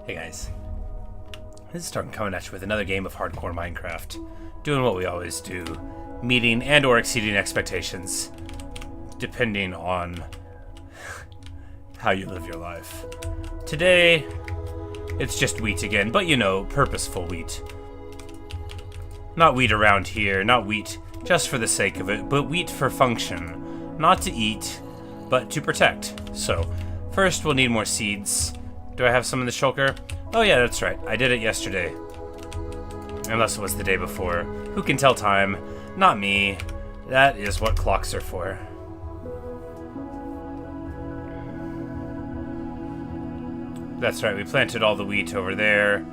Hey guys, this is Stark coming at you with another game of hardcore Minecraft. Doing what we always do, meeting and or exceeding expectations, depending on how you live your life. Today, it's just wheat again, but you know, purposeful wheat. Not wheat around here, not wheat just for the sake of it, but wheat for function. Not to eat, but to protect. So, first we'll need more seeds. Do I have some in the shulker? Oh yeah, that's right. I did it yesterday. Unless it was the day before. Who can tell time? Not me. That is what clocks are for. That's right, we planted all the wheat over there.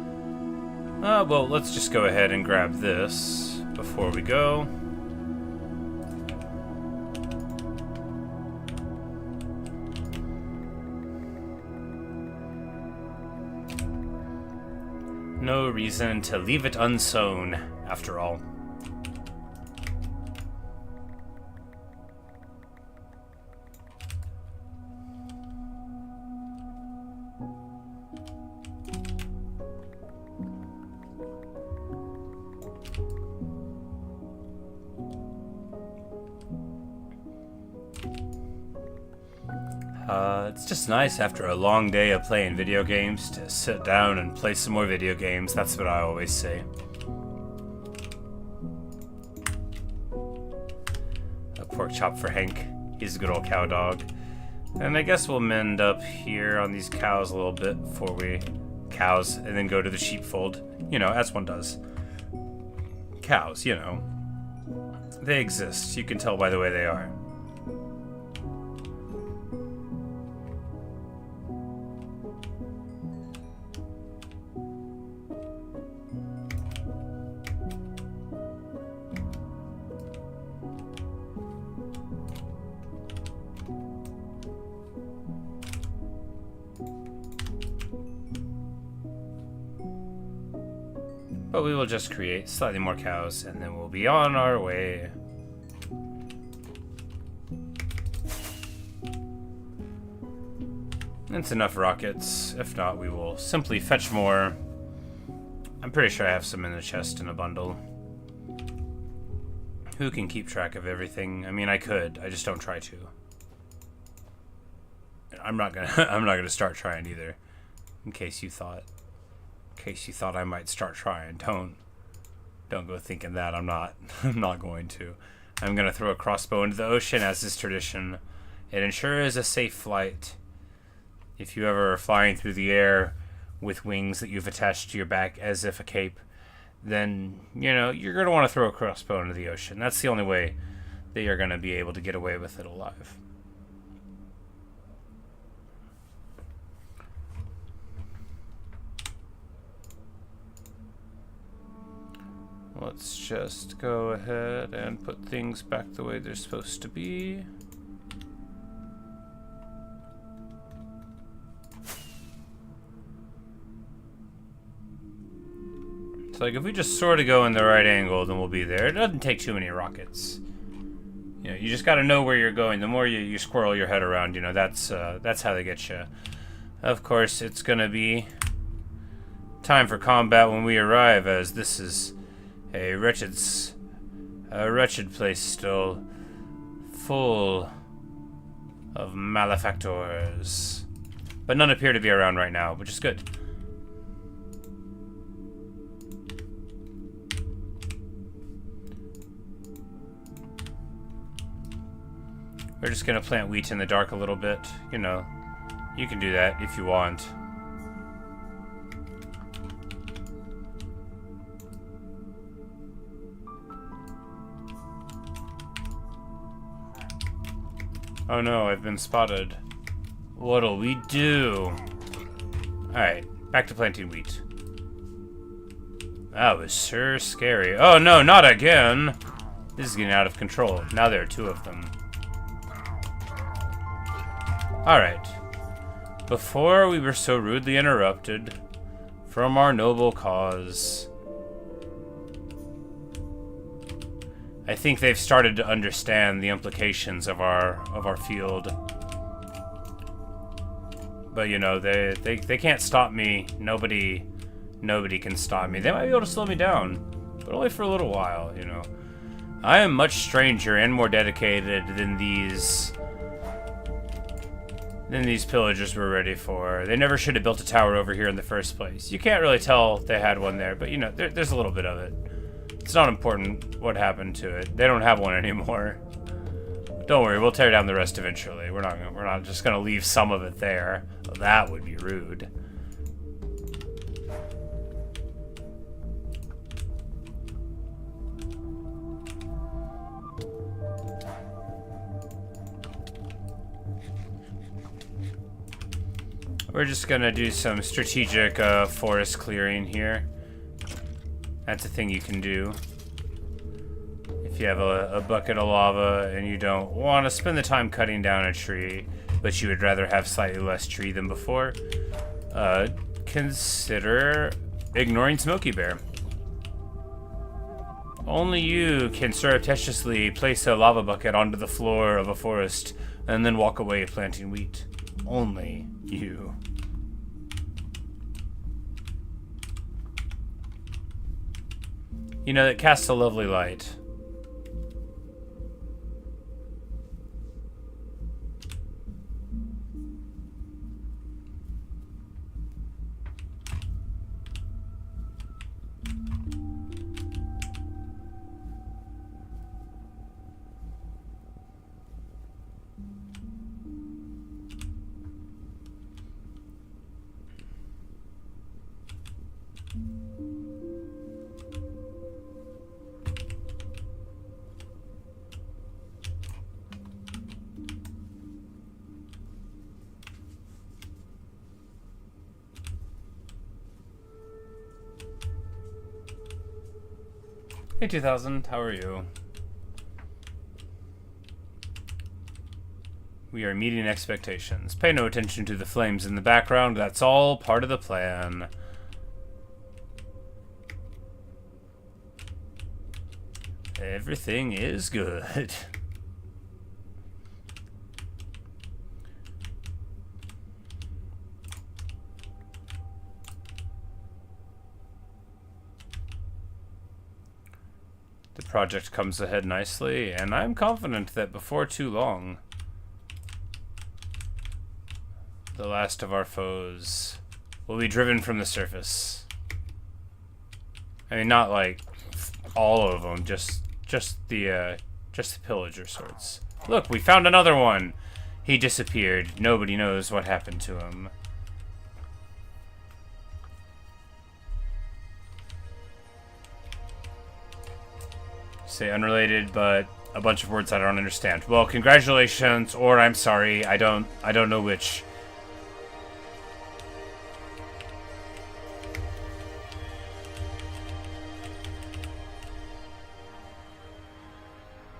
Well, let's just go ahead and grab this before we go. No reason to leave it unsown, after all. It's just nice after a long day of playing video games to sit down and play some more video games. That's what I always say. A pork chop for Hank. He's a good old cow dog. And I guess we'll mend up here on these cows a little bit before we... Cows, and then go to the sheepfold. You know, as one does. Cows, you know. They exist. You can tell by the way they are. But we will just create slightly more cows, and then we'll be on our way. That's enough rockets. If not, we will simply fetch more. I'm pretty sure I have some in the chest in a bundle. Who can keep track of everything? I mean, I could. I just don't try to. I'm not gonna start trying either. In case you thought. In case you thought I might start trying, don't go thinking that. I'm not. I'm not going to. I'm gonna throw a crossbow into the ocean, as is tradition. It ensures a safe flight. If you ever are flying through the air with wings that you've attached to your back as if a cape, then you know you're gonna want to throw a crossbow into the ocean. That's the only way that you're gonna be able to get away with it alive. Let's just go ahead and put things back the way they're supposed to be. So like if we just sort of go in the right angle, then we'll be there. It doesn't take too many rockets. You know, you just gotta know where you're going. The more you squirrel your head around, you know, that's how they get you. Of course, it's gonna be time for combat when we arrive, as this is a wretched place still, full of malefactors. But none appear to be around right now, which is good. We're just gonna plant wheat in the dark a little bit. You know, you can do that if you want. Oh no, I've been spotted. What'll we do? Alright, back to planting wheat. That was sure scary. Oh no, not again! This is getting out of control. Now there are two of them. Alright. Before we were so rudely interrupted from our noble cause, I think they've started to understand the implications of our field. But you know, they can't stop me. Nobody can stop me. They might be able to slow me down, but only for a little while, you know. I am much stranger and more dedicated than these pillagers were ready for. They never should have built a tower over here in the first place. You can't really tell they had one there, but you know, there's a little bit of it. It's not important what happened to it. They don't have one anymore. Don't worry, we'll tear down the rest eventually. We're not just gonna leave some of it there. Well, that would be rude. We're just gonna do some strategic forest clearing here. That's a thing you can do. If you have a bucket of lava and you don't want to spend the time cutting down a tree, but you would rather have slightly less tree than before, consider ignoring Smokey Bear. Only you can surreptitiously place a lava bucket onto the floor of a forest and then walk away planting wheat. Only you. You know, it casts a lovely light. Hey 2000, how are you? We are meeting expectations. Pay no attention to the flames in the background, that's all part of the plan. Everything is good. The project comes ahead nicely, and I'm confident that before too long, the last of our foes will be driven from the surface. I mean, not like all of them, just the pillager sorts. Look, we found another one. He disappeared. Nobody knows what happened to him. Say unrelated, but a bunch of words I don't understand. Well, congratulations, or I'm sorry. I don't know which.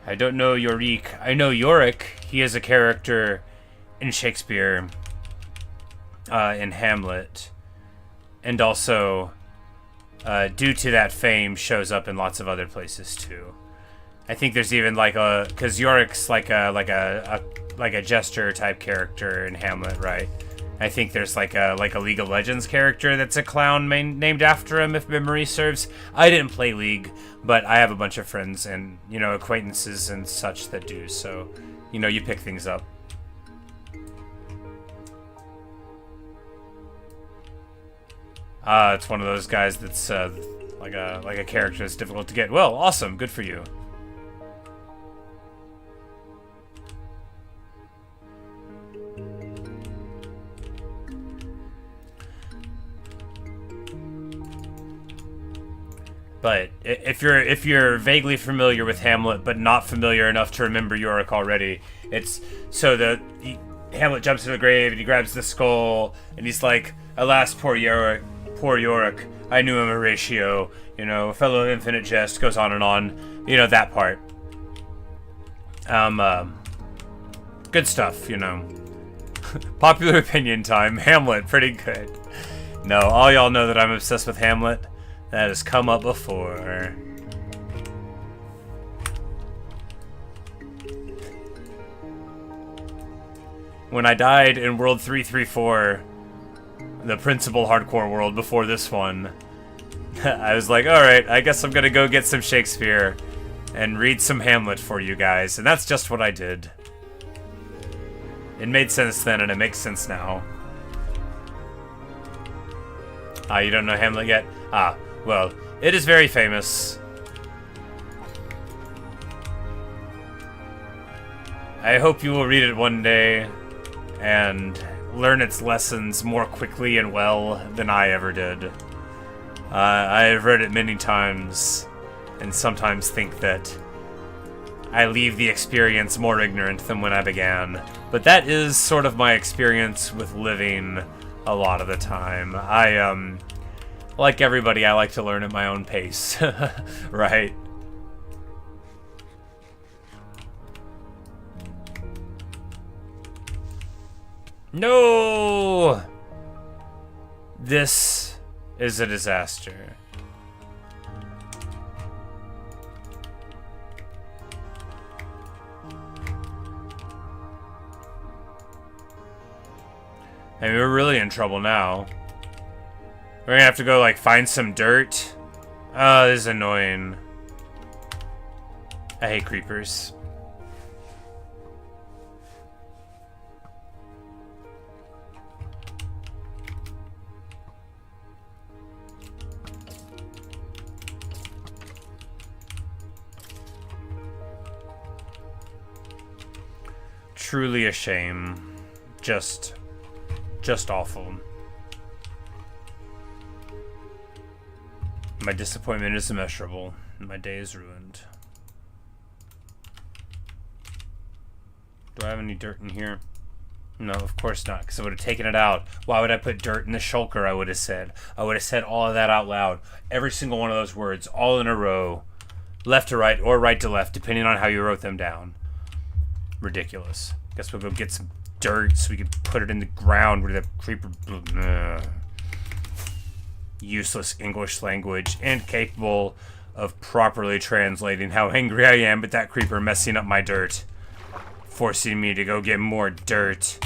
I don't know Yorick. I know Yorick. He is a character in Shakespeare, in Hamlet, and also, due to that fame, shows up in lots of other places too. I think there's even like because Yorick's like a jester type character in Hamlet, right? I think there's like a League of Legends character that's a clown named after him, if memory serves. I didn't play League, but I have a bunch of friends and, you know, acquaintances and such that do, so, you know, you pick things up. It's one of those guys that's like a character that's difficult to get. Well, awesome, good for you. But if you're vaguely familiar with Hamlet, but not familiar enough to remember Yorick already, it's so Hamlet jumps to the grave and he grabs the skull and he's like, "Alas, poor Yorick, I knew him, Horatio." You know, a fellow of infinite jest, goes on and on. You know, that part. Good stuff. You know, popular opinion time. Hamlet, pretty good. No, all y'all know that I'm obsessed with Hamlet. That has come up before. When I died in World 334, the principal hardcore world before this one, I was like, alright, I guess I'm gonna go get some Shakespeare and read some Hamlet for you guys. And that's just what I did. It made sense then, and it makes sense now. You don't know Hamlet yet? Well, it is very famous. I hope you will read it one day and learn its lessons more quickly and well than I ever did. I have read it many times and sometimes think that I leave the experience more ignorant than when I began. But that is sort of my experience with living a lot of the time. Like everybody, I like to learn at my own pace, right? No! This is a disaster. I mean, we're really in trouble now. We're gonna have to go, like, find some dirt. Oh, this is annoying. I hate creepers. Truly a shame. Just awful. My disappointment is immeasurable. My day is ruined. Do I have any dirt in here? No, of course not, because I would have taken it out. Why would I put dirt in the shulker, I would have said. I would have said all of that out loud. Every single one of those words, all in a row. Left to right, or right to left, depending on how you wrote them down. Ridiculous. Guess we'll go get some dirt so we can put it in the ground where the creeper... Useless English language, incapable of properly translating how angry I am at that creeper messing up my dirt. Forcing me to go get more dirt.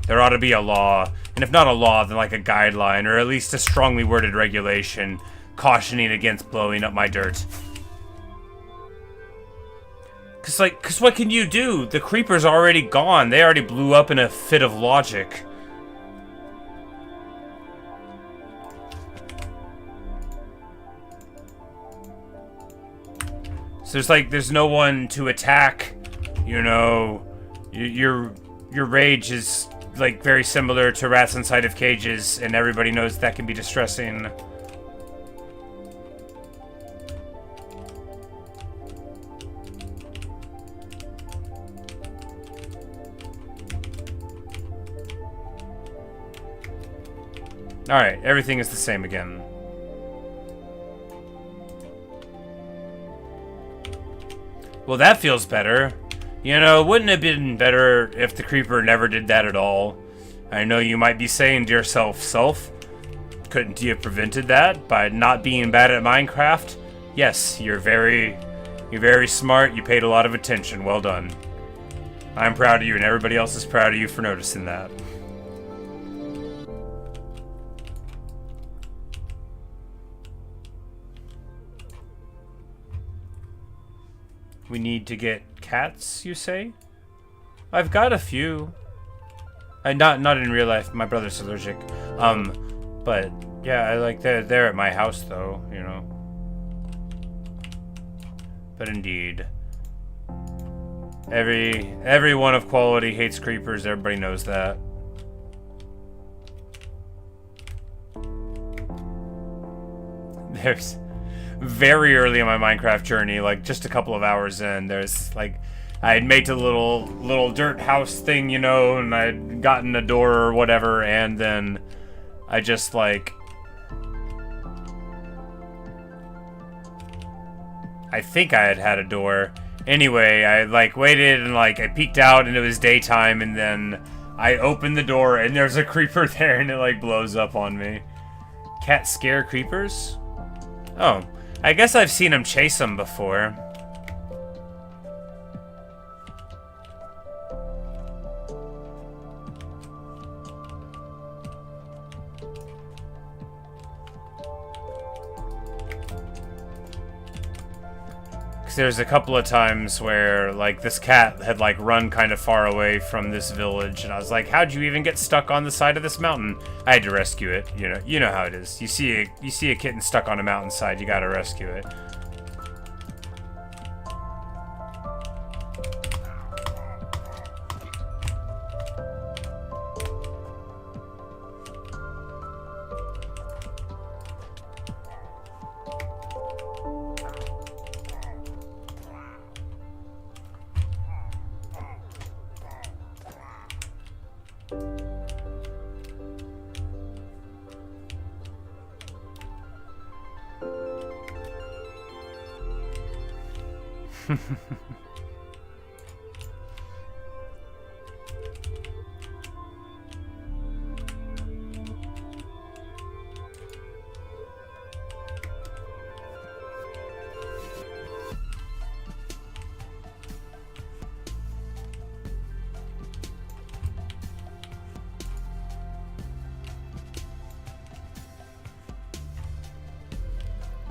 There ought to be a law, and if not a law, then like a guideline, or at least a strongly worded regulation cautioning against blowing up my dirt. Cause what can you do? The creeper's already gone. They already blew up in a fit of logic. So there's no one to attack. You know, your rage is like very similar to rats inside of cages, and everybody knows that can be distressing. Alright, everything is the same again. Well, that feels better. You know, wouldn't it have been better if the creeper never did that at all? I know you might be saying to yourself, couldn't you have prevented that by not being bad at Minecraft? Yes, you're very smart. You paid a lot of attention. Well done. I'm proud of you, and everybody else is proud of you for noticing that. We need to get cats, you say? I've got a few. Not in real life. My brother's allergic. But yeah, they're at my house though, you know. But indeed, everyone of quality hates creepers. Everybody knows that. There's very early in my Minecraft journey, like just a couple of hours in, there's like I had made a little dirt house thing, you know, and I'd gotten a door or whatever, and then I just like I think I had a door. Anyway, I like waited and like I peeked out and it was daytime, and then I opened the door and there's a creeper there and it like blows up on me. Cats scare creepers? Oh, I guess I've seen him chase them before. there's a couple of times where, like, this cat had, like, run kind of far away from this village, and I was like, how'd you even get stuck on the side of this mountain? I had to rescue it, you know how it is. You see a kitten stuck on a mountainside, you gotta rescue it.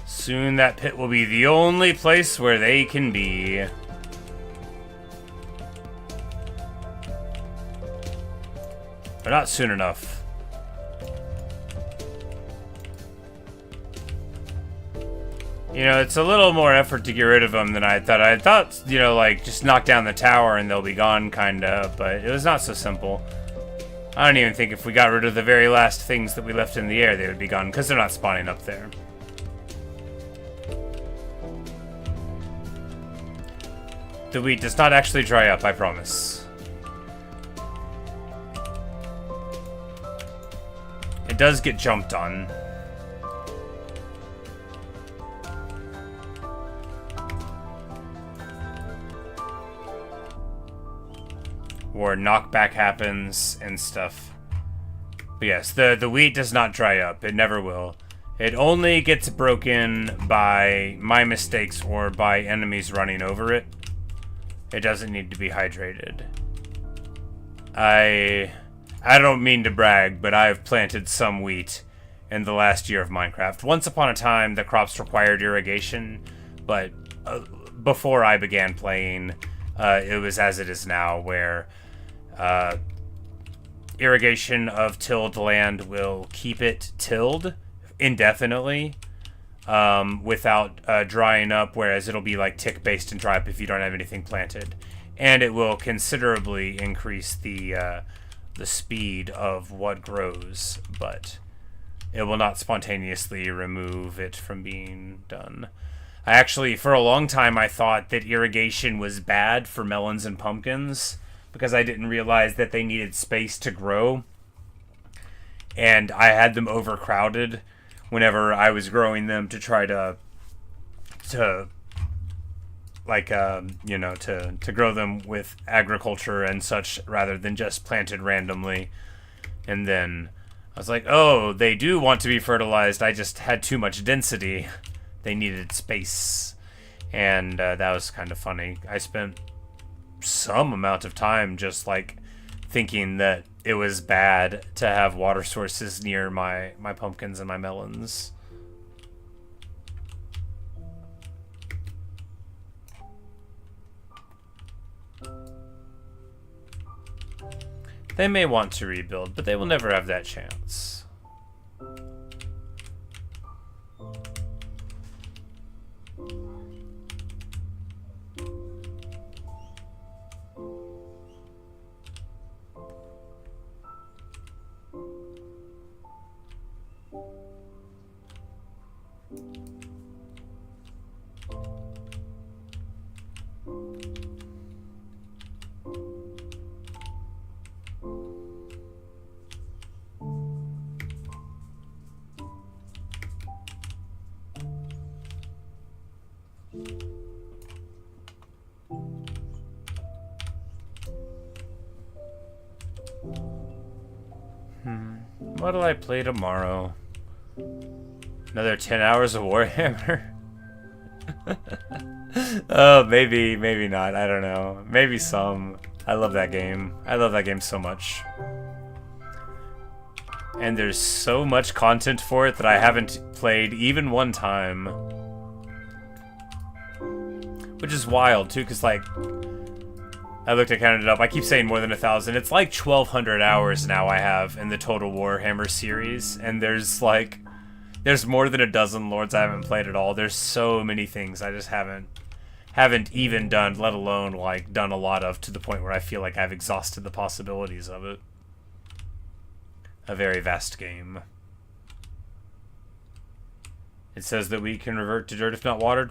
Soon that pit will be the only place where they can be. But not soon enough. It's a little more effort to get rid of them than I thought. I thought, like, just knock down the tower and they'll be gone, kinda, but it was not so simple. I don't even think if we got rid of the very last things that we left in the air, they would be gone, because they're not spawning up there. The wheat does not actually dry up, I promise. It does get jumped on. Or knockback happens and stuff. But yes, the wheat does not dry up. It never will. It only gets broken by my mistakes or by enemies running over it. It doesn't need to be hydrated. I don't mean to brag, but I have planted some wheat in the last year of Minecraft. Once upon a time, the crops required irrigation, but before I began playing, it was as it is now, where irrigation of tilled land will keep it tilled indefinitely. Without drying up, whereas it'll be like tick-based and dry up if you don't have anything planted. And it will considerably increase the speed of what grows, but it will not spontaneously remove it from being done. I actually, for a long time, I thought that irrigation was bad for melons and pumpkins, because I didn't realize that they needed space to grow, and I had them overcrowded whenever I was growing them to try to grow them with agriculture and such rather than just planted randomly. And then I was like, oh, they do want to be fertilized. I just had too much density. They needed space. And that was kind of funny. I spent some amount of time just like thinking that it was bad to have water sources near my pumpkins and my melons. They may want to rebuild, but they will never have that chance. What'll I play tomorrow? Another 10 hours of Warhammer? Oh, maybe not. I don't know. Maybe some. I love that game. I love that game so much. And there's so much content for it that I haven't played even one time. Which is wild, too, because, like, I counted it up. I keep saying more than 1,000. It's like 1,200 hours now I have in the Total Warhammer series. And there's, like, there's more than a dozen lords I haven't played at all. There's so many things I just haven't even done, let alone, like, done a lot of, to the point where I feel like I've exhausted the possibilities of it. A very vast game. It says that we can revert to dirt if not watered.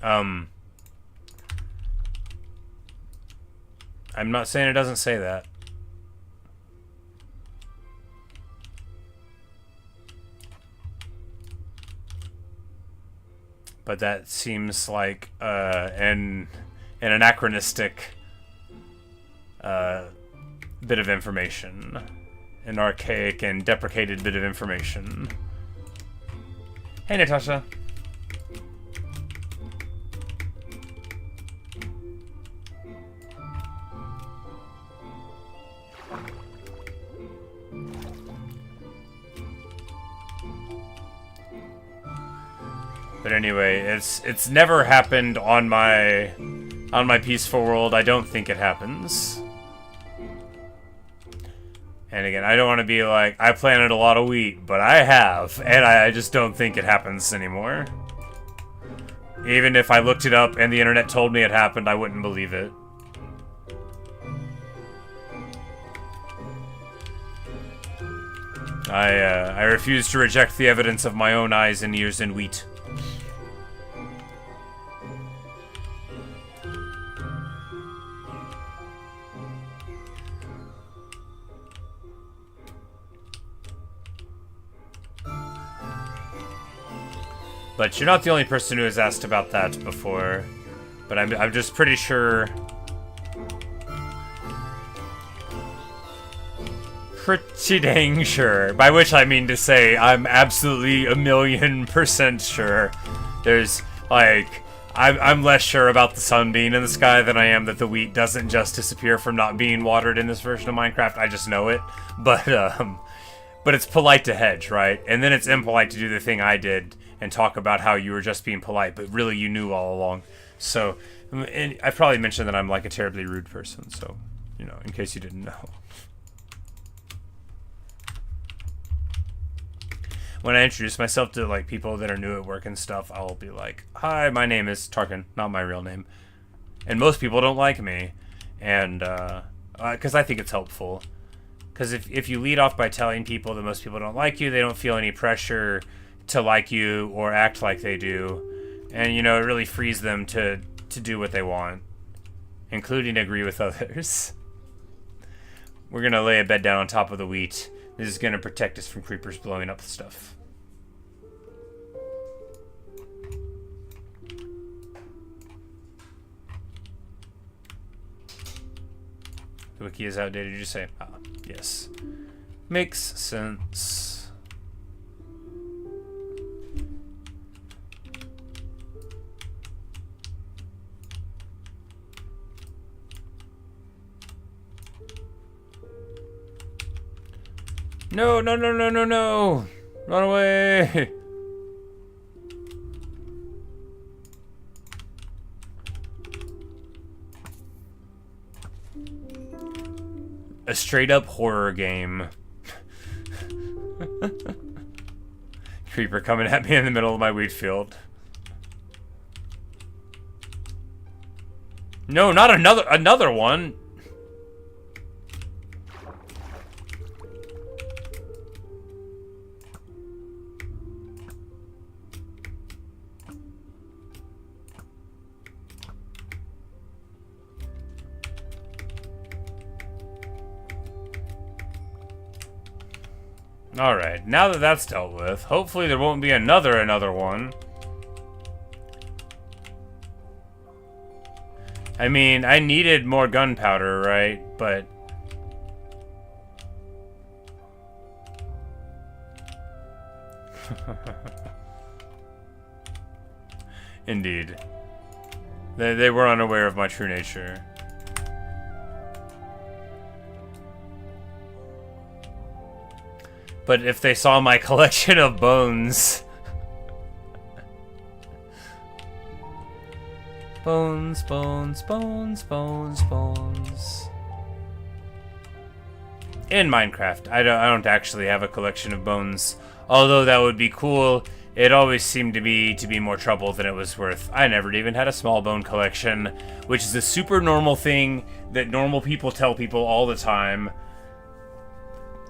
I'm not saying it doesn't say that. But that seems like an anachronistic bit of information. An archaic and deprecated bit of information. Hey, Natasha. But anyway, it's never happened on my peaceful world. I don't think it happens. And again, I don't want to be like, I planted a lot of wheat, but I have, and I just don't think it happens anymore. Even if I looked it up and the internet told me it happened, I wouldn't believe it. I refuse to reject the evidence of my own eyes and ears in wheat. But you're not the only person who has asked about that before. But I'm just pretty sure... Pretty dang sure. By which I mean to say, I'm absolutely 1,000,000% sure. There's, like... I'm less sure about the sun being in the sky than I am that the wheat doesn't just disappear from not being watered in this version of Minecraft. I just know it. But it's polite to hedge, right? And then it's impolite to do the thing I did and talk about how you were just being polite, but really you knew all along. So, and I've probably mentioned that I'm like a terribly rude person, so, you know, in case you didn't know. When I introduce myself to, like, people that are new at work and stuff, I'll be like, hi, my name is Tarkin, not my real name. And most people don't like me, and, because I think it's helpful. Because if you lead off by telling people that most people don't like you, they don't feel any pressure to like you or act like they do. And, you know, it really frees them to do what they want, including agree with others. We're going to lay a bed down on top of the wheat. This is going to protect us from creepers blowing up stuff. The wiki is outdated, did you say? Ah, yes. Makes sense. No, no, no, no, no, no! Run away! A straight-up horror game. Creeper coming at me in the middle of my wheat field. No, not another one! Alright, now that that's dealt with, hopefully there won't be another one. I mean, I needed more gunpowder, right? But... Indeed. They were unaware of my true nature. But if they saw my collection of bones... Bones, bones, bones, bones, bones. In Minecraft, I don't actually have a collection of bones. Although that would be cool, it always seemed to be more trouble than it was worth. I never even had a small bone collection, which is a super normal thing that normal people tell people all the time.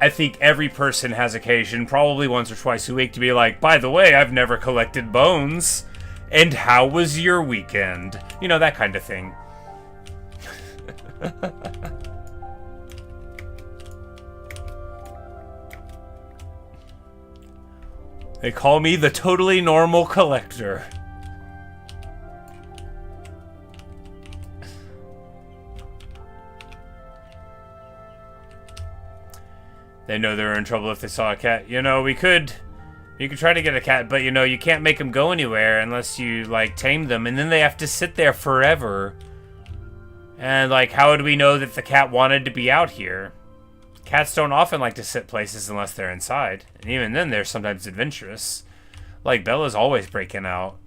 I think every person has occasion, probably once or twice a week, to be like, by the way, I've never collected bones. And how was your weekend? You know, that kind of thing. They call me the totally normal collector. They know they're in trouble if they saw a cat. You know, you could try to get a cat, but you know, you can't make them go anywhere unless you, like, tame them, and then they have to sit there forever. And, like, how would we know that the cat wanted to be out here? Cats don't often like to sit places unless they're inside, and even then they're sometimes adventurous. Like, Bella's always breaking out.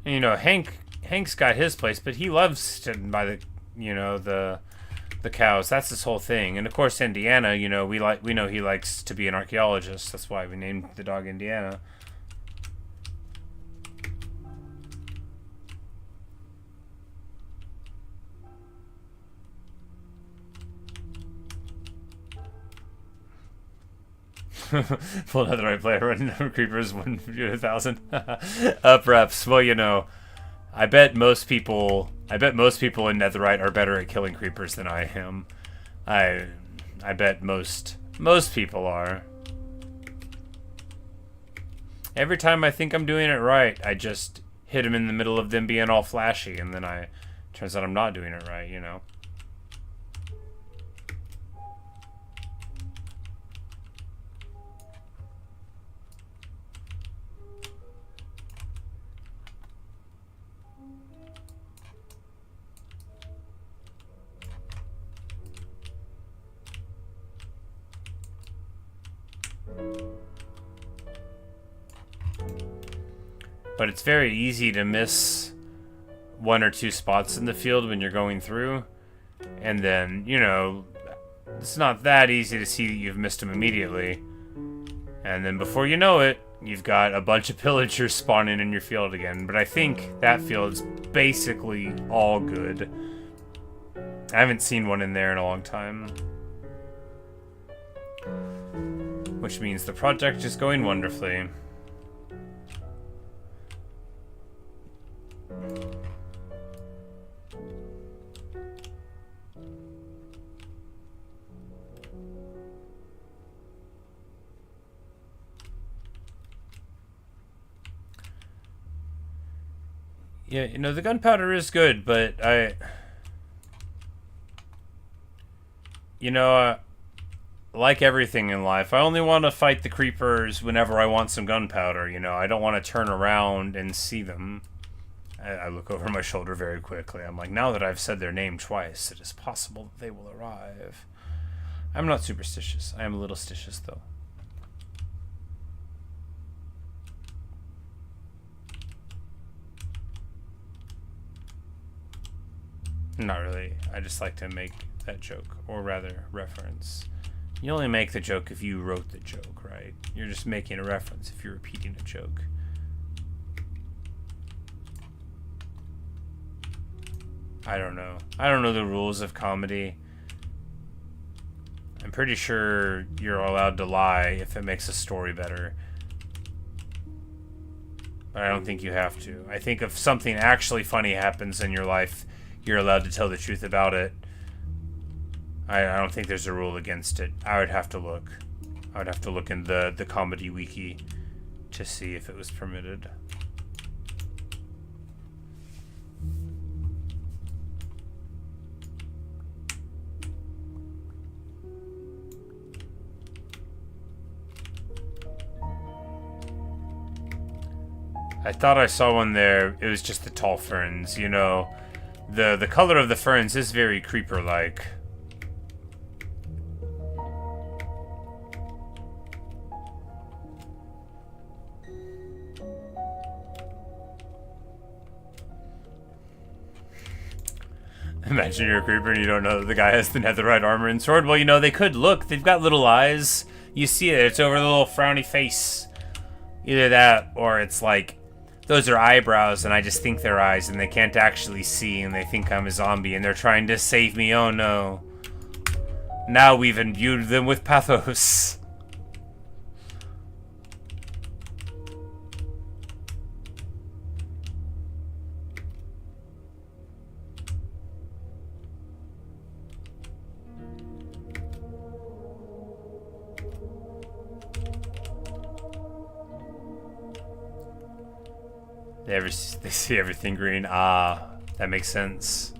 And, you know, Hank's got his place, but he loves sitting by the, you know, the cows. That's his whole thing. And of course, Indiana, you know, we know he likes to be an archaeologist. That's why we named the dog Indiana. Full netherite player running over creepers 1,000. Up reps. Well, you know, I bet most people in netherite are better at killing creepers than I am. I bet most people are. Every time I think I'm doing it right, I just hit them in the middle of them being all flashy, and then turns out I'm not doing it right, you know. But it's very easy to miss one or two spots in the field when you're going through. And then, you know, it's not that easy to see that you've missed them immediately. And then before you know it, you've got a bunch of pillagers spawning in your field again. But I think that field's basically all good. I haven't seen one in there in a long time. Which means the project is going wonderfully. Yeah, you know, the gunpowder is good, but like everything in life, I only want to fight the creepers whenever I want some gunpowder, you know. I don't want to turn around and see them. I look over my shoulder very quickly. I'm like, now that I've said their name twice, it is possible that they will arrive. I'm not superstitious. I am a little stitious, though. Not really. I just like to make that joke, or rather, reference. You only make the joke if you wrote the joke, right? You're just making a reference if you're repeating a joke. I don't know. I don't know the rules of comedy. I'm pretty sure you're allowed to lie if it makes a story better. But I don't think you have to. I think if something actually funny happens in your life, you're allowed to tell the truth about it. I don't think there's a rule against it. I would have to look. I would have to look in the comedy wiki to see if it was permitted. I thought I saw one there. It was just the tall ferns, you know. The color of the ferns is very creeper-like. Imagine you're a creeper and you don't know that the guy has the netherite armor and sword. Well, you know, they could look. They've got little eyes. You see it. It's over the little frowny face. Either that, or it's like, those are eyebrows and I just think they're eyes and they can't actually see and they think I'm a zombie and they're trying to save me. Oh no. Now we've imbued them with pathos. They see everything green. Ah, that makes sense.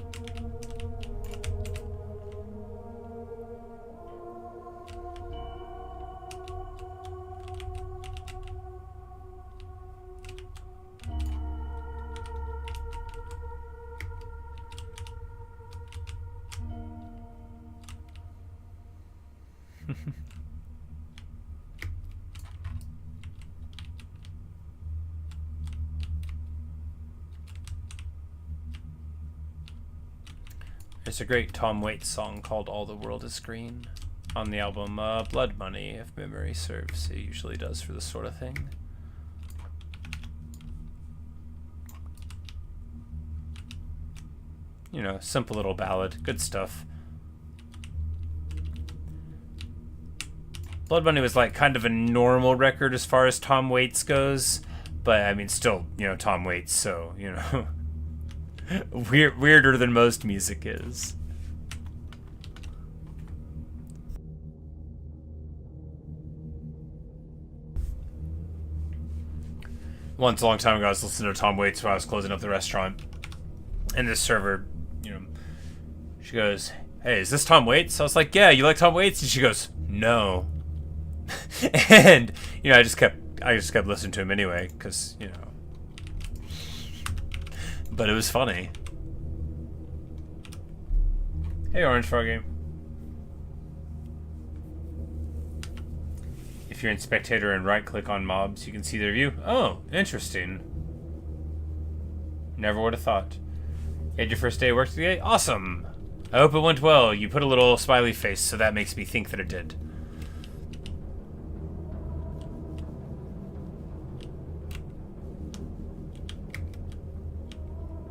There's a great Tom Waits song called All the World is Green on the album Blood Money, if memory serves. It usually does for this sort of thing. You know, simple little ballad. Good stuff. Blood Money was like kind of a normal record as far as Tom Waits goes. But, I mean, still, you know, Tom Waits, so, you know... weirder than most music is. Once, a long time ago, I was listening to Tom Waits while I was closing up the restaurant. And this server, you know, she goes, "Hey, is this Tom Waits?" I was like, "Yeah, you like Tom Waits?" And she goes, "No." And, you know, I just kept listening to him anyway, because, you know. But it was funny. Hey, Orange Froggy. If you're in Spectator and right-click on mobs, you can see their view. Oh, interesting. Never would have thought. You had your first day of work today? Awesome! I hope it went well. You put a little smiley face, so that makes me think that it did.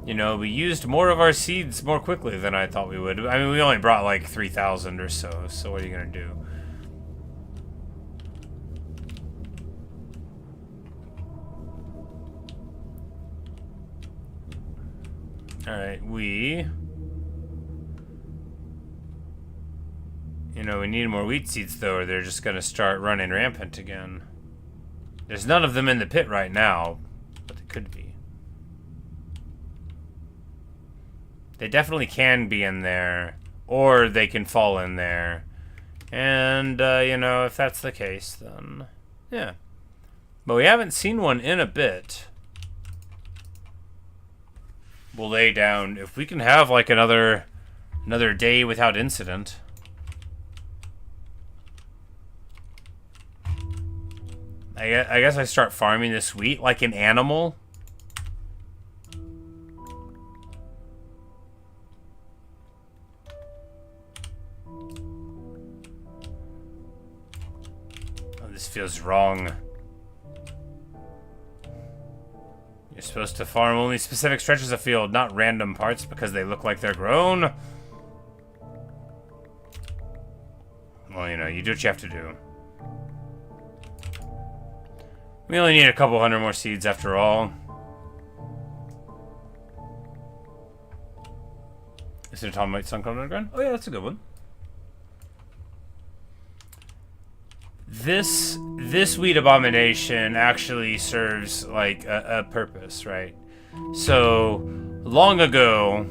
You know, we used more of our seeds more quickly than I thought we would. I mean, we only brought like 3,000 or so, so what are you gonna do? Alright, you know, we need more wheat seeds though, or they're just gonna start running rampant again. There's none of them in the pit right now, but there could be. They definitely can be in there, or they can fall in there. And, you know, if that's the case, then, yeah. But we haven't seen one in a bit. We'll lay down, if we can have, like, another day without incident. I guess I start farming this wheat like an animal. This feels wrong. You're supposed to farm only specific stretches of field, not random parts because they look like they're grown. Well, you know, you do what you have to do. We only need a couple hundred more seeds after all. Is it a Tom Waits song called Underground? Oh yeah, that's a good one. This wheat abomination actually serves like a purpose, right? So long ago,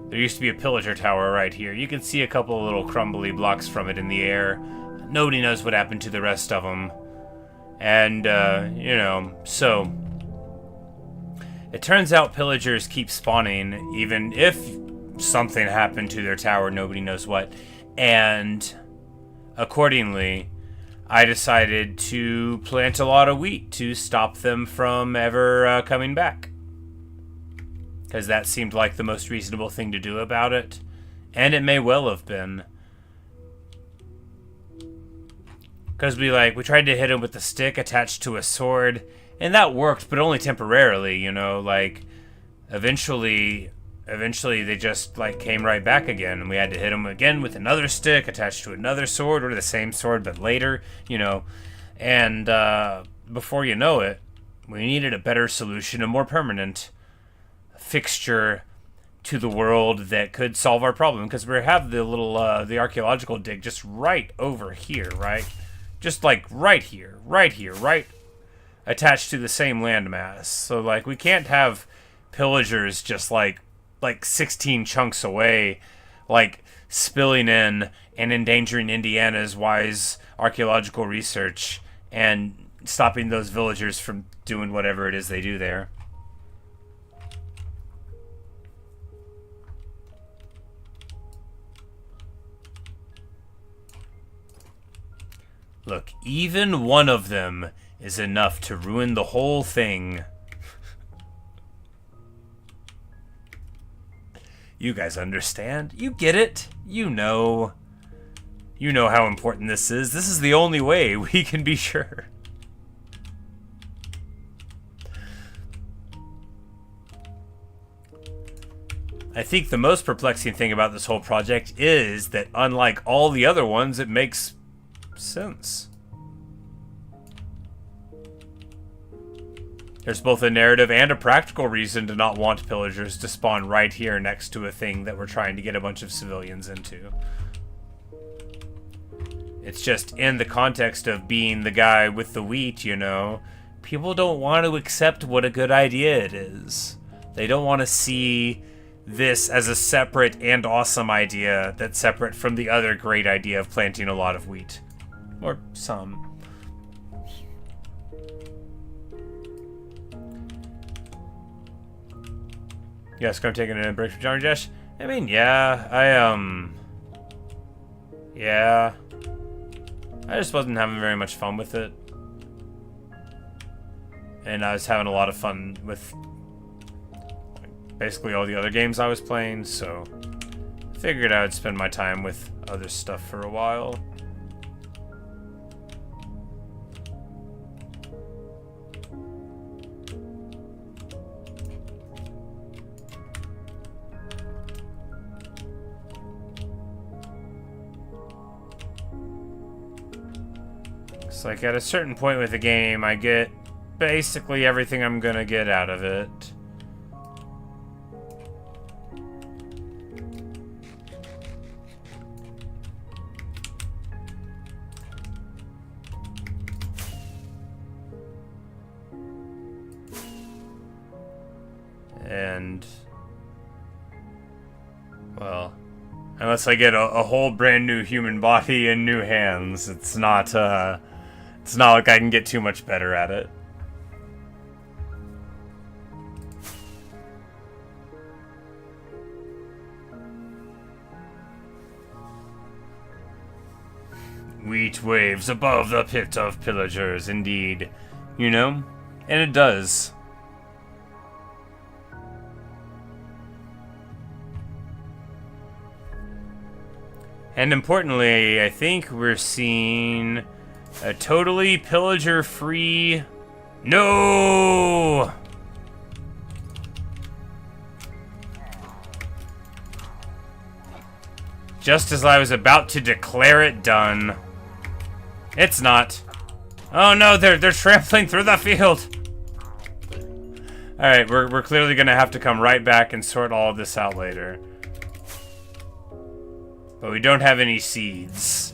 there used to be a pillager tower right here. You can see a couple of little crumbly blocks from it in the air. Nobody knows what happened to the rest of them. And, you know, so It turns out pillagers keep spawning, even if something happened to their tower, nobody knows what. And accordingly, I decided to plant a lot of wheat to stop them from ever coming back. Because that seemed like the most reasonable thing to do about it. And it may well have been. Because we tried to hit him with a stick attached to a sword, and that worked, but only temporarily, you know, eventually they just, came right back again, and we had to hit him again with another stick attached to another sword, or the same sword, but later, you know, and, before you know it, we needed a better solution, a more permanent fixture to the world that could solve our problem, because we have the little, the archaeological dig just right over here, right? Just, right here, right attached to the same landmass. So, we can't have pillagers just, 16 chunks away, spilling in and endangering Indiana's wise archaeological research and stopping those villagers from doing whatever it is they do there. Look, even one of them is enough to ruin the whole thing. You guys understand? You get it? You know. You know how important this is. This is the only way we can be sure. I think the most perplexing thing about this whole project is that unlike all the other ones, it makes sense. There's both a narrative and a practical reason to not want pillagers to spawn right here next to a thing that we're trying to get a bunch of civilians into. It's just in the context of being the guy with the wheat, you know, people don't want to accept what a good idea it is. They don't want to see this as a separate and awesome idea that's separate from the other great idea of planting a lot of wheat. Or some. Yes, I'm taking a break from John Josh. I mean, yeah, yeah. I just wasn't having very much fun with it. And I was having a lot of fun with basically all the other games I was playing, so I figured I would spend my time with other stuff for a while. It's at a certain point with the game, I get basically everything I'm gonna get out of it. And, well, unless I get a whole brand new human body and new hands, it's not like I can get too much better at it. Wheat waves above the pit of pillagers, indeed. You know? And it does. And importantly, I think we're seeing a totally pillager-free... No! Just as I was about to declare it done. It's not. Oh no, they're trampling through the field! Alright, we're clearly gonna have to come right back and sort all of this out later. But we don't have any seeds.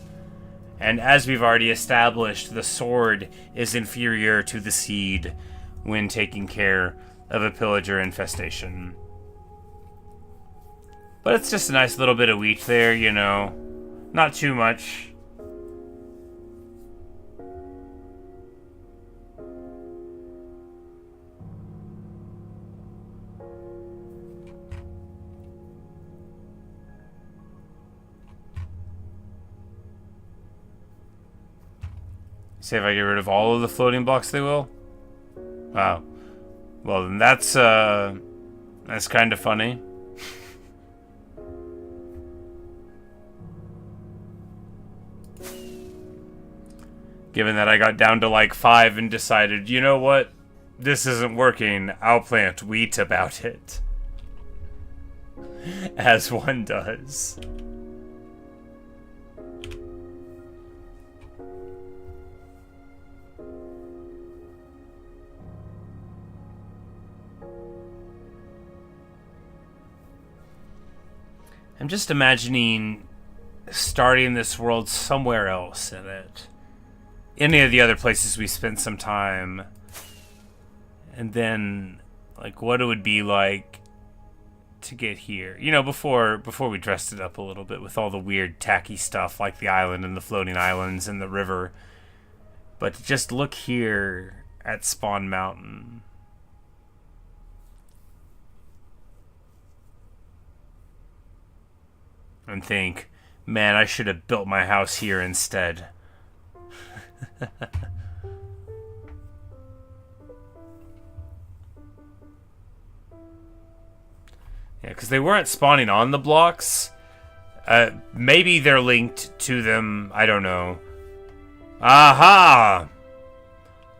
And as we've already established, the sword is inferior to the seed when taking care of a pillager infestation. But it's just a nice little bit of wheat there, you know. Not too much. Say if I get rid of all of the floating blocks, they will? Wow. Well, then that's kind of funny. Given that I got down to like 5 and decided, you know what? This isn't working. I'll plant wheat about it. As one does. I'm just imagining starting this world somewhere else in it. Any of the other places we spent some time. And then, like, what it would be like to get here. You know, before we dressed it up a little bit with all the weird tacky stuff like the island and the floating islands and the river. But to just look here at Spawn Mountain. And think, man, I should have built my house here instead. Yeah, because they weren't spawning on the blocks. Maybe they're linked to them. I don't know. Aha!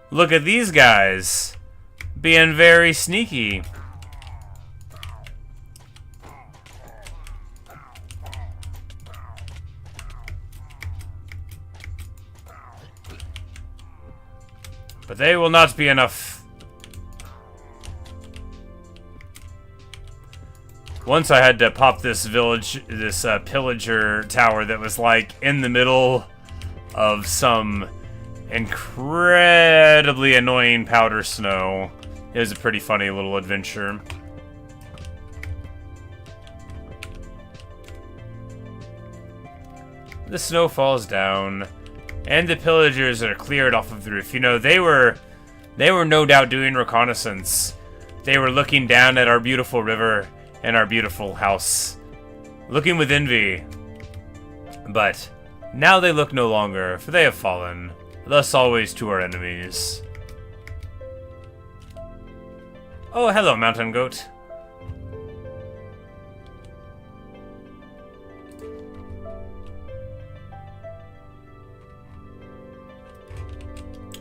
Look at these guys. Being very sneaky. But they will not be enough. Once I had to pop this pillager tower that was like in the middle of some incredibly annoying powder snow. It was a pretty funny little adventure. The snow falls down. And the pillagers are cleared off of the roof. You know, they were no doubt doing reconnaissance. They were looking down at our beautiful river and our beautiful house. Looking with envy. But now they look no longer, for they have fallen. Thus always to our enemies. Oh, hello, mountain goat.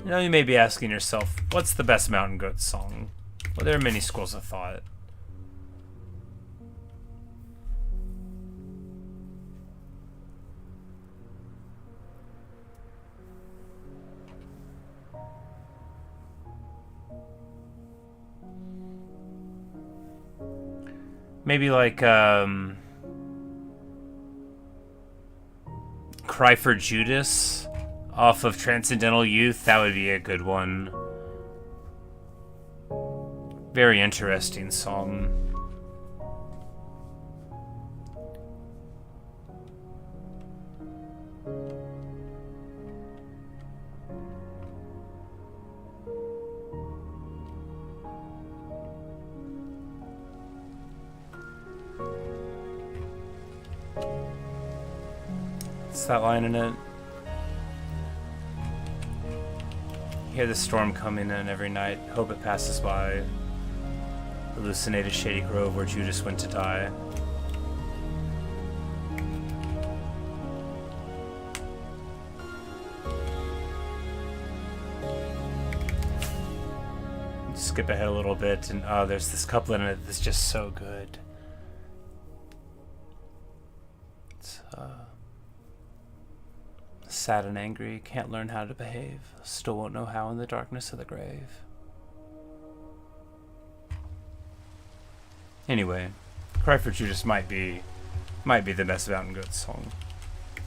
Now you may be asking yourself, what's the best mountain goat song? Well, there are many schools of thought. Maybe like, Cry for Judas off of Transcendental Youth. That would be a good one. Very interesting song. What's that line in it? Hear the storm coming in every night, hope it passes by. Hallucinate a shady grove where Judas went to die. Skip ahead a little bit, and there's this couplet in it that's just so good. It's sad and angry, can't learn how to behave, still won't know how in the darkness of the grave. Anyway, Cry for Judas might be the best Mountain Goat song.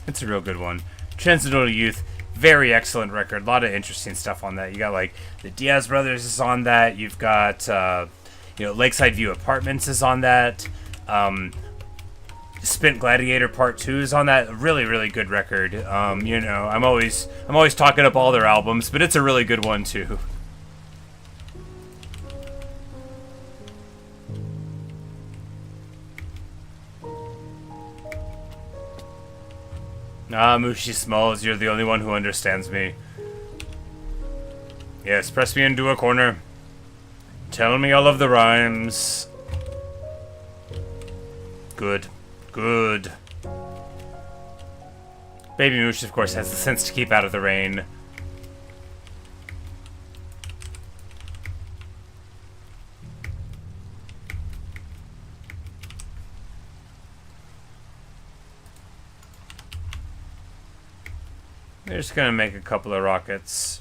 It's a real good one. Transcendental Youth, very excellent record. A lot of interesting stuff on that. You got like the Diaz Brothers is on that. You've got Lakeside View Apartments is on that. Spent Gladiator Part 2 is on that. Really, really good record. I'm always talking up all their albums, but it's a really good one too. Mushi Smalls, you're the only one who understands me. Yes, press me into a corner. Tell me all of the rhymes. Good. Good. Baby Moosh, of course, has the sense to keep out of the rain. They're just gonna make a couple of rockets.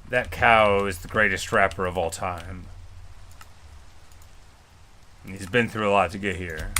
That cow is the greatest rapper of all time. And he's been through a lot to get here.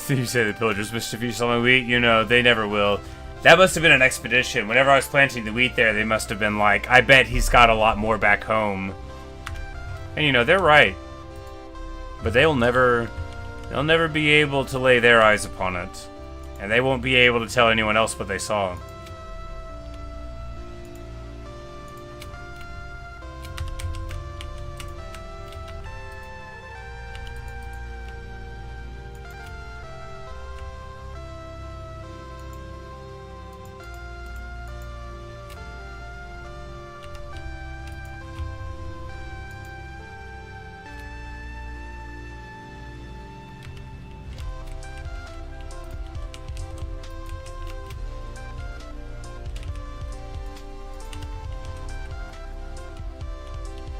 You say the pillagers wish to feast on my wheat? You know, they never will. That must have been an expedition. Whenever I was planting the wheat there, they must have been like, I bet he's got a lot more back home. And you know, they're right. But they'll never be able to lay their eyes upon it. And they won't be able to tell anyone else what they saw.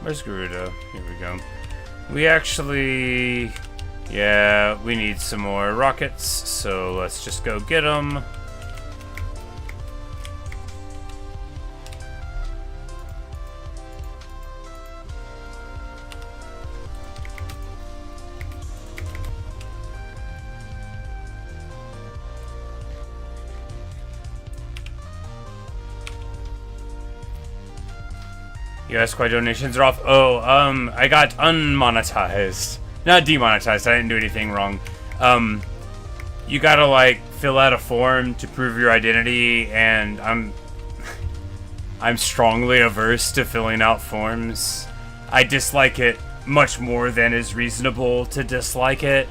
Where's Garuda? Here we go. We actually... Yeah, we need some more rockets, so let's just go get them. You ask why donations are off. Oh, I got unmonetized. Not demonetized, I didn't do anything wrong. You gotta, like, fill out a form to prove your identity, and I'm strongly averse to filling out forms. I dislike it much more than is reasonable to dislike it.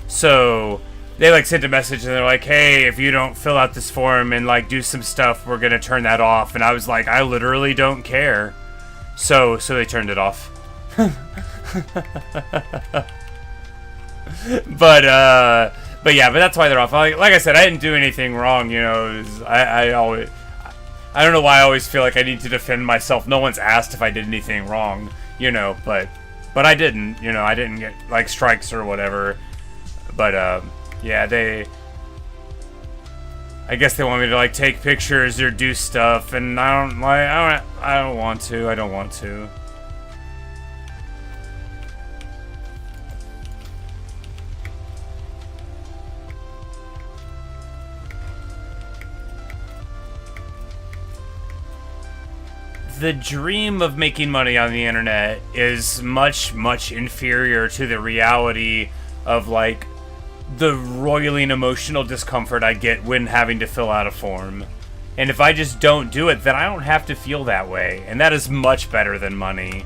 So... They, like, sent a message, and they're like, hey, if you don't fill out this form and, like, do some stuff, we're gonna turn that off. And I was like, I literally don't care. So they turned it off. But yeah, but that's why they're off. Like I said, I didn't do anything wrong, you know. I don't know why I always feel like I need to defend myself. No one's asked if I did anything wrong, you know, but I didn't, you know, I didn't get, like, strikes or whatever. But, yeah, I guess they want me to, like, take pictures or do stuff, and I don't want to. I don't want to. The dream of making money on the internet is much, much inferior to the reality of, like, the roiling emotional discomfort I get when having to fill out a form. And if I just don't do it, then I don't have to feel that way. And that is much better than money.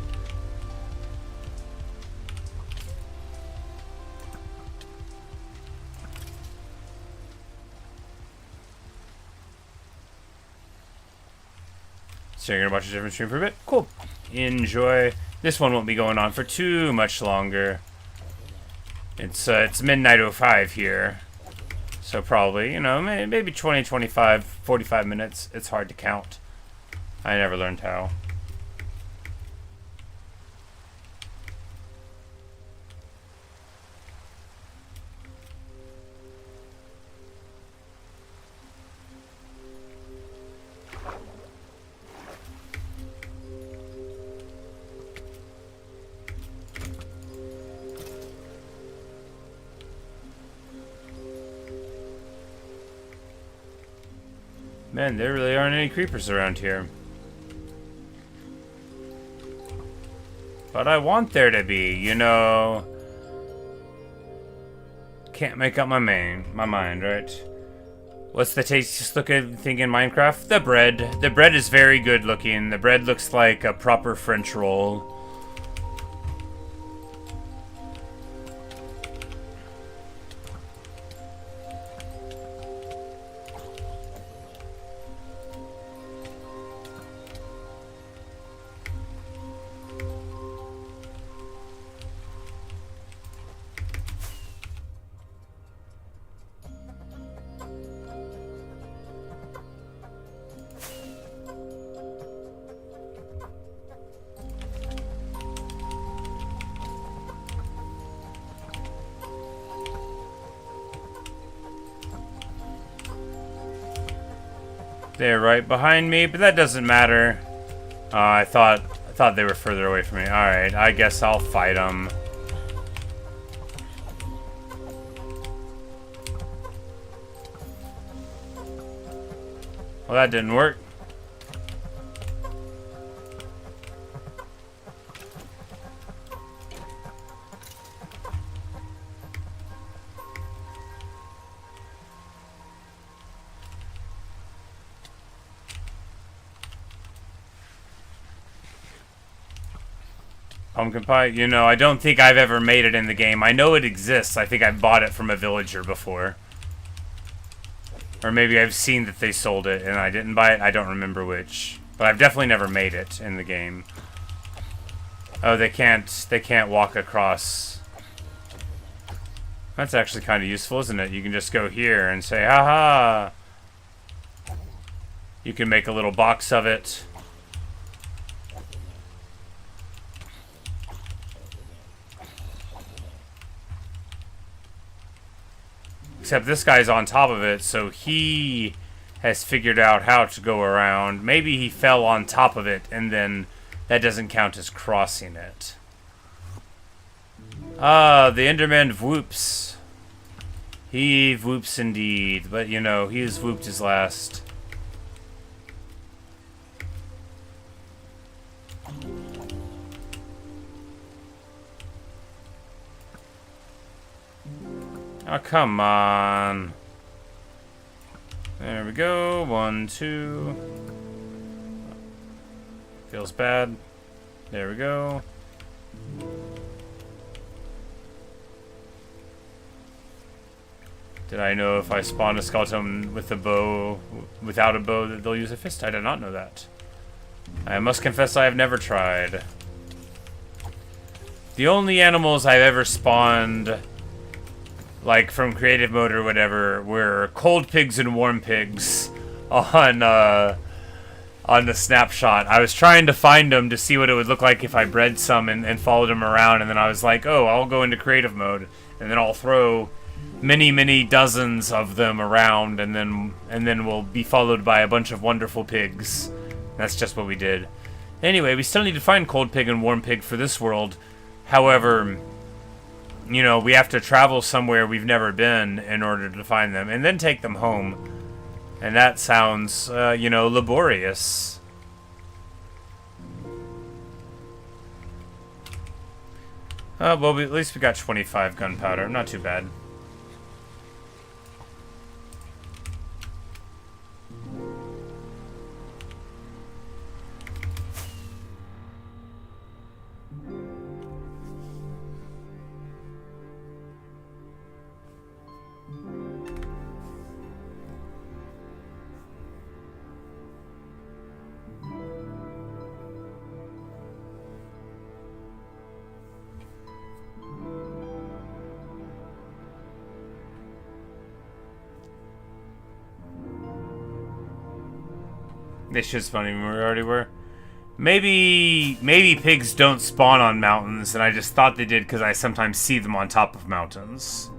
So you're gonna watch a different stream for a bit? Cool. Enjoy. This one won't be going on for too much longer. It's midnight 05 here, so probably, you know, maybe 20, 25, 45 minutes. It's hard to count. I never learned how. Man, there really aren't any creepers around here. But I want there to be, you know. Can't make up my mind, right? What's the tastiest looking thing in Minecraft? The bread. The bread is very good looking. The bread looks like a proper French roll. They're right behind me, but that doesn't matter. I thought they were further away from me. Alright, I guess I'll fight them. Well, that didn't work. Pumpkin pie? You know, I don't think I've ever made it in the game. I know it exists. I think I've bought it from a villager before. Or maybe I've seen that they sold it and I didn't buy it. I don't remember which. But I've definitely never made it in the game. Oh, they can't walk across. That's actually kind of useful, isn't it? You can just go here and say, haha. You can make a little box of it. Except this guy's on top of it, so he has figured out how to go around. Maybe he fell on top of it, and then that doesn't count as crossing it. Ah, the Enderman whoops. He whoops indeed, but you know, he has whooped his last. Oh, come on. There we go. 1, 2. Feels bad. There we go. Did I know if I spawn a skeleton with a bow, without a bow, that they'll use a fist? I did not know that. I must confess I have never tried. The only animals I've ever spawned, like from creative mode or whatever, were cold pigs and warm pigs on the snapshot. I was trying to find them to see what it would look like if I bred some and followed them around, and then I was like, oh, I'll go into creative mode, and then I'll throw many dozens of them around, and then we'll be followed by a bunch of wonderful pigs. That's just what we did. Anyway, we still need to find cold pig and warm pig for this world. However, you know, we have to travel somewhere we've never been in order to find them, and then take them home. And that sounds, you know, laborious. Well, at least we got 25 gunpowder. Not too bad. This shit's funny when we already were. Maybe pigs don't spawn on mountains, and I just thought they did because I sometimes see them on top of mountains.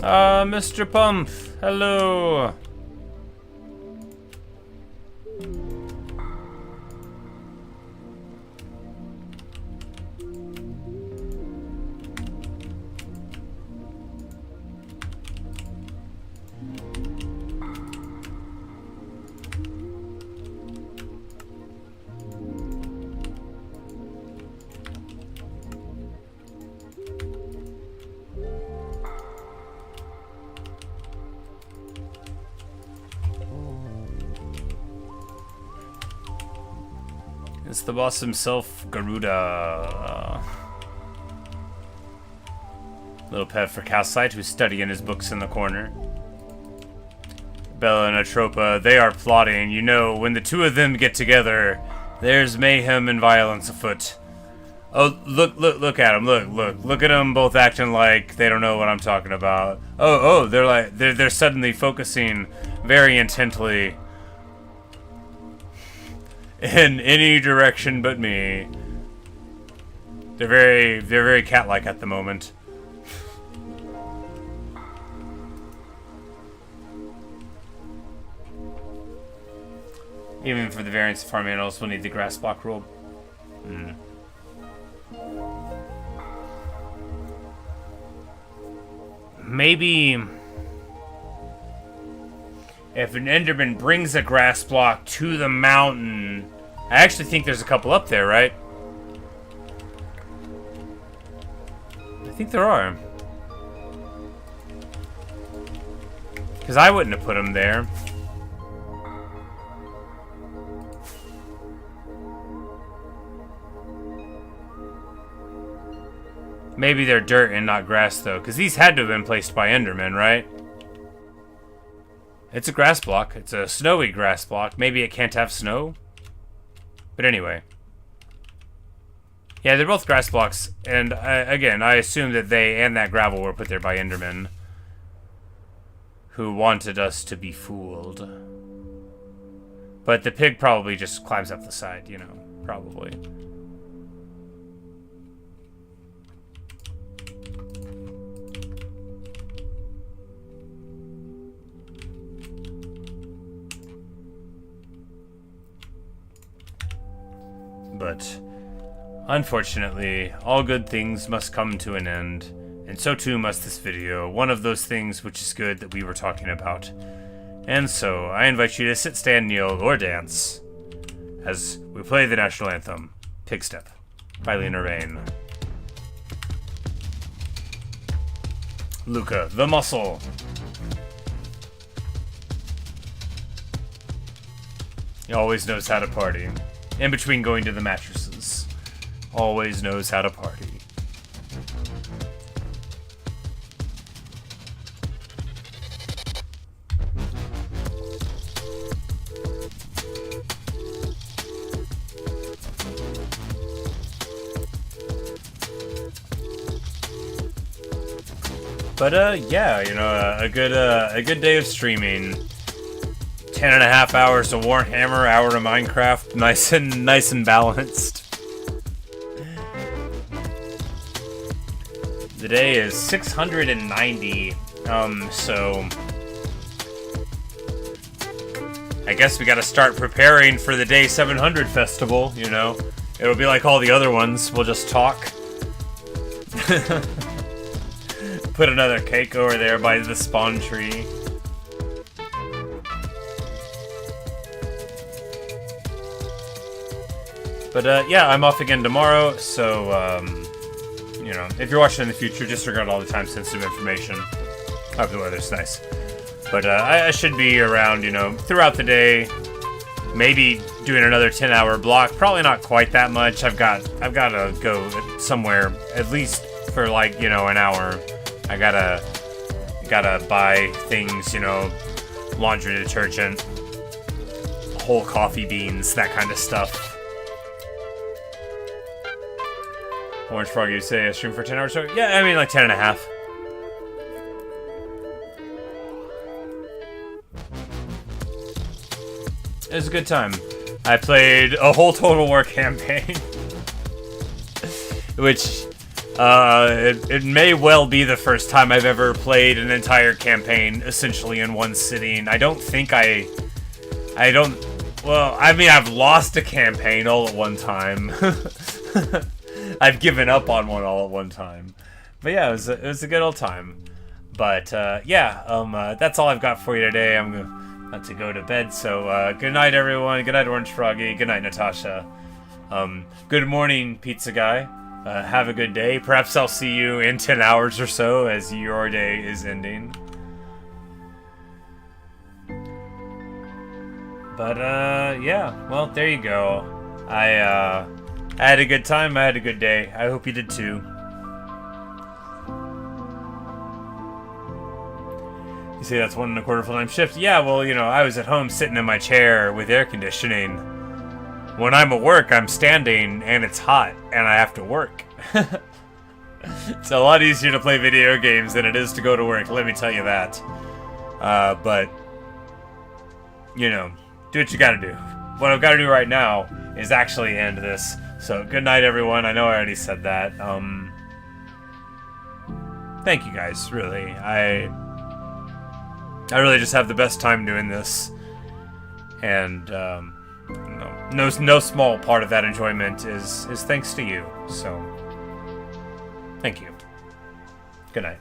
Mr. Pump, hello. It's the boss himself, Garuda. Little pet for Calcite, who's studying his books in the corner. Bella and Atropa, they are plotting. You know, when the two of them get together, there's mayhem and violence afoot. Oh, look at them. Look at them both acting like they don't know what I'm talking about. Oh, they're suddenly focusing very intently in any direction but me. They're very cat-like at the moment. Even for the variants of farm animals, we'll need the grass block rule. Maybe if an Enderman brings a grass block to the mountain, I actually think there's a couple up there, right? I think there are. Because I wouldn't have put them there. Maybe they're dirt and not grass, though, because these had to have been placed by Endermen, right? It's a grass block. It's a snowy grass block. Maybe it can't have snow? But anyway. Yeah, they're both grass blocks, and again, I assume that they and that gravel were put there by Endermen, who wanted us to be fooled. But the pig probably just climbs up the side, you know, probably. But unfortunately, all good things must come to an end, and so too must this video, one of those things which is good that we were talking about. And so, I invite you to sit, stand, kneel, or dance as we play the national anthem, Pig Step, by Lena Rain. Luca, the muscle. He always knows how to party. In between going to the mattresses. Always knows how to party. But yeah, you know, a good day of streaming. 10.5 hours of Warhammer, hour of Minecraft, nice and balanced. The day is 690, so I guess we gotta start preparing for the day 700 festival, you know. It'll be like all the other ones, we'll just talk. Put another cake over there by the spawn tree. But yeah, I'm off again tomorrow, so, you know, if you're watching in the future, disregard all the time-sensitive information. Hope the weather's nice. But I should be around, you know, throughout the day, maybe doing another 10-hour block. Probably not quite that much. I've got to go somewhere, at least for, like, you know, an hour. I gotta buy things, you know, laundry detergent, whole coffee beans, that kind of stuff. Orange Frog, you say I stream for 10 hours? So yeah, I mean like 10.5. It was a good time. I played a whole Total War campaign. Which, It may well be the first time I've ever played an entire campaign essentially in one sitting. I don't think well, I mean, I've lost a campaign all at one time. I've given up on one all at one time. But yeah, it was a good old time. But yeah, that's all I've got for you today. I'm about to go to bed. So good night, everyone. Good night, Orange Froggy. Good night, Natasha. Good morning, Pizza Guy. Have a good day. Perhaps I'll see you in 10 hours or so as your day is ending. But, yeah. Well, there you go. I had a good time. I had a good day. I hope you did too. You say that's 1 1/4 full-time shift? Yeah, well, you know, I was at home sitting in my chair with air conditioning. When I'm at work, I'm standing and it's hot and I have to work. It's a lot easier to play video games than it is to go to work, let me tell you that. But, you know, do what you gotta do. What I've gotta do right now is actually end this. So, good night, everyone. I know I already said that. Thank you guys, really. I really just have the best time doing this. And, no small part of that enjoyment is thanks to you. So, thank you. Good night.